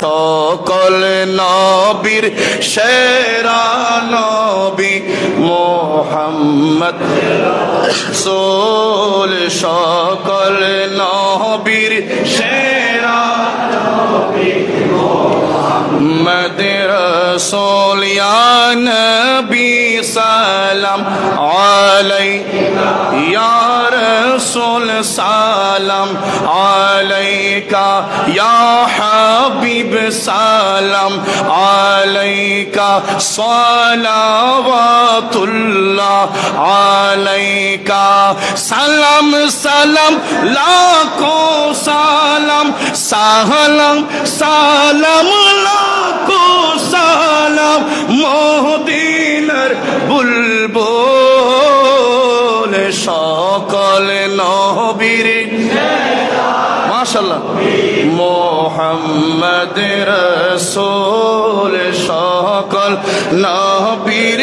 সকল নবীর সেরা নবী মুহাম্মদ রাসূল, সকল নবীর সেরা নবী মুহাম্মদ রাসূল। ইয়া নবী সালাম আলাইকা, ইয়া রাসূল সালাম আলাইকা, ইয়া হাবিব সালাম আলাইকা, সালাওয়াতুল্লাহ আলাইকা। সালাম সালাম লাখো সালাম, সালাম সালাম লাখো সালাম, মদিনার বুলবুল, সকল নবীর মাশাআল্লাহ মুহাম্মদ রাসূল, সকল নবীর